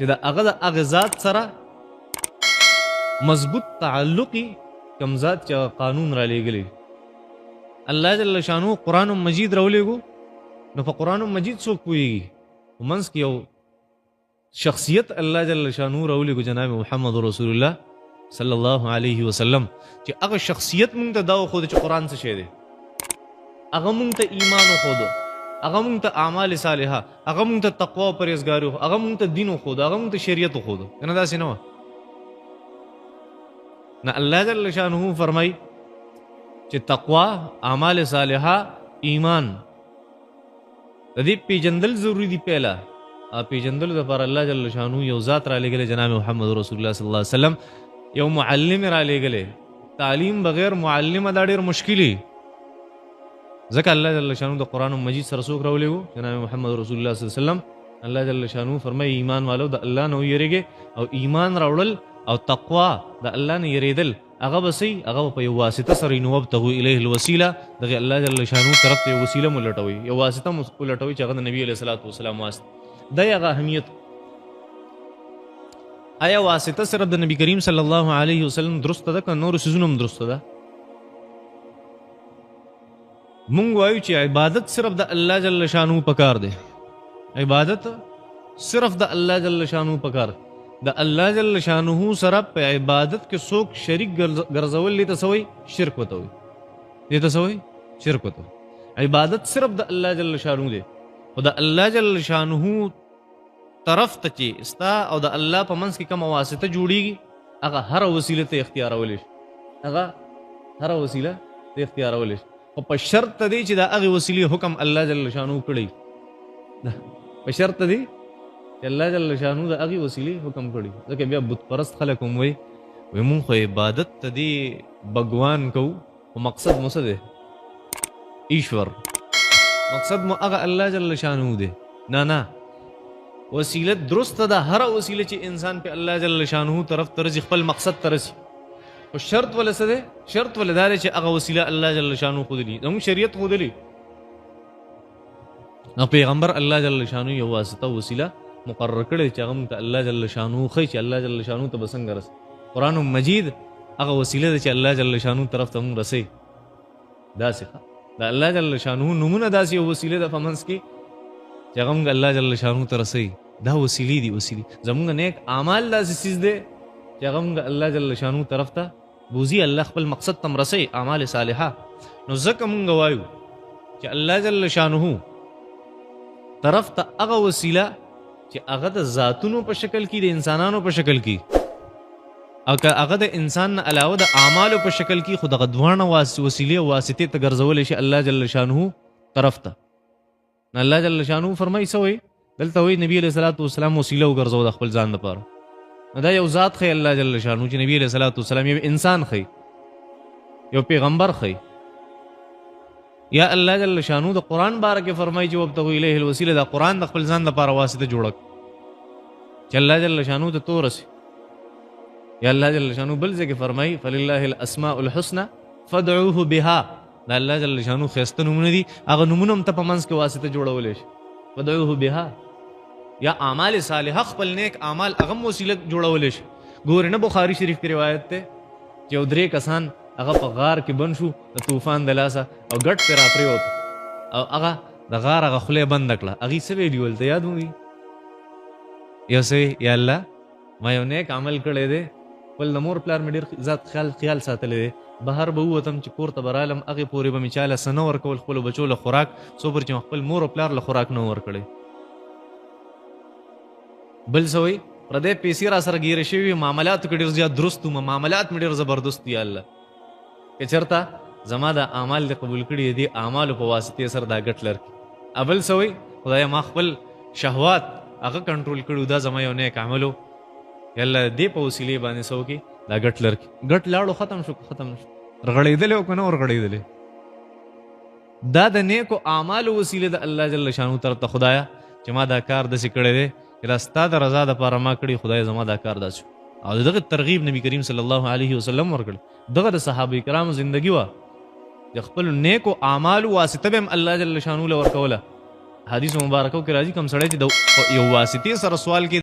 چې د هغه د هغه ذات سره مضبوط تعلقي کوم ذات چې قانون را لېږلی الله جل شانو قرآن مجید راولېږو نو په قرآن مجید څوک پوهېږي په منځ کې یو شخصیت الله جل شانو راولېږو جناب محمد رسول الله صلی الله علیه وسلم چې هغه شخصیت مونږ ته دا وښوده چې قرآن څه شی دی هغه مونږ ته ایمان وښوده هغه مونږ ته اعمال صالحه هغه مونږ ته تقوا او پرهیزګاري هغه مونږ ته دین وښوده هغه مونږ ته شریعت وښوده کنه داسې نه وه نه الله جل شانه فرمایي چې تقوا اعمال صالحه ایمان د دې پیژندل ضروري دي پهلا پیژندلو دپاره الله جل شانه یو ذات را لېږلی جناب محمد رسول الله صلی الله علیه وسلم یو معلم را لېږلی تعلیم بغیر معلمه دا ډېر مشکلي ځکه الله جل شانه د قرآن مجید سره څوک راولېږو جناب محمد رسول الله صلی الله علیه وسلم الله جل شانه فرمایي ایمان والو د الله نه ویریږئ او ایمان راوړل او تقوا د الله نه یریدل هغه به صحیح هغه په یو واسطه سره نو وبتغوا الیه الوسیله دغه الله جل شانه طرف ته وسیله مو لټوي یو واسطه مو لټوي چې هغه د نبی علیه الصلاۃ والسلام واسطه دا هغه اهمیت آیا واسطه صرف د نبی کریم صلی الله علیه وسلم درسته ده که نور څیزونه هم درسته ده مونږ وایو چې عبادت صرف د الله جل شانه پکار دی عبادت صرف د الله جل شانه پکار د الله جل شانه سره په عبادت کې څوک شریک ګرځول دي ته سوی شرک وته وي دي ته سوی شرک وته عبادت صرف د الله جل شانه دی او د الله جل شانه طرف ته چې استا او د الله په منځ کې کوم واسطه جوړیږي هغه هر وسیله ته اختیارول شي هغه هر وسیله ته اختیارول شي او په شرط دی چې دا هغه وسیله حکم الله جل شانه کړی په شرط دی چې الله جل شانه دا هغه وسیله حکم کړی ځکه بیا بت پرست خلک هم وي مونږ خو عبادت ته دی بګوان کو او مقصد مو څه دی ایشور مقصد مو هغه الله جل شانه دی نه نه وسیله درست ده هر وسیله چې انسان په الله جل شانه طرف ترځي خپل مقصد ترسي او شرط ولا څه ده شرط ولا دا چې هغه وسیله الله جل شانه خو دي نو شریعت خو دي او پیغمبر الله جل شانه یو واسطه وسیله مقرر کړی چې هغه ته الله جل شانه خو چې الله جل شانه ته بسنګ رس قرآن مجید هغه وسیله ده چې الله جل شانه طرف ته موږ رسي دا څه دا الله جل شانه نمونه داسې یو وسیله ده په منځ کې چې هغه موږ الله جل شانه ته رسي دا وسیلې دي وسیلې زموږ نیک اعمال داسې څیز دی چې هغه موږ الله جل شانه طرف ته بوزي الله خپل مقصد تم رسي اعمال صالحه نو ځکه موږ وایو چې الله جل شانه طرف ته هغه وسیله چې هغه د ذاتونو په شکل کې د انسانانو په شکل کې او که هغه د انسان نه علاوه د اعمالو په شکل کې خو دغه دوانه وسیلې او واسطې ته ګرځولی شي الله جل شانه طرف ته الله جل شانه فرمایي څه وایي دلته وایي نبي علیه الصلاۃ والسلام وسیله وګرځو د خپل ځان لپاره دا یو ذات ښیي الله جل شانه چې نبي علیه الصلاۃ والسلام یو انسان ښیي یو پیغمبر ښیي یا الله جل شانه د قرآن باره کې فرمایي چې وابتغوا الیه الوسیله دا قرآن د خپل ځان لپاره واسطه جوړه چې الله جل شانه ته تو رسي یا الله جل شانه بل ځای کې فرمایي فلله الاسماء الحسنى فادعوه بها دا الله جل شانه ښایسته نومونه دي هغه نومونه هم ته په منځ کې واسطه جوړولی شي فادعوه بها یا اعمال صالحه خپل نیک اعمال هغه هم وسیله جوړولی شي ګورې نه بخاري شریف کې روایت دی چې یو درې کسان هغه په غار کې بند شو د طوفان د لاسه او ګټ پرې راپرېوت او هغه د غار هغه خوله بنده کړه هغې څه ویلي ول ته یاد وي یو څه یا الله ما یو نیک عمل کړی دی خپل د مور پلار مې ډېر ذات خیال ساتلی دی بهر به ووتم چې کور ته به رالم هغې پورې به مې چاله څه نه ورکول خپلو بچو له خوراک څو پر چې خپل مور او پلار له خوراک نه ورکړی بل څه وایي پردی پیسې را سره ګیرې شوي معاملاتو کې ډېر زیات درست وم معاملات مې ډېر زبردست دي الله که چېرته زما د اعمال دې قبول کړي دي اعمالو په واسطې سره دا ګټ لرکړي بل څه وایي خدایه ما خپل شهوات هغه کنټرول کړي دا زما یو نیک عمل و یالله دې په وسیلې باندې څه وکړي دا ګټ لرکړي ګټ لاړو ختم شو رغړېدلی او که نه ورغړېدلی دا د نیکو اعمالو وسیله د الله جل شانو طرف ته خدایه چې ما دا کار داسې کړی دی چې دا ستا د رضا دپاره ما کړي خدای زما دا کار داسې او دغه ترغیب نبی کریم صلی الله علیه وسلم ورکړي دغه د صحابه کرامو زندگی وه د خپلو نیکو اعمالو واسطه به هم الله جل شانو له ورکوله حدیث مبارکو کې راځي کوم سړی چې د یو واسطې سره سوال کې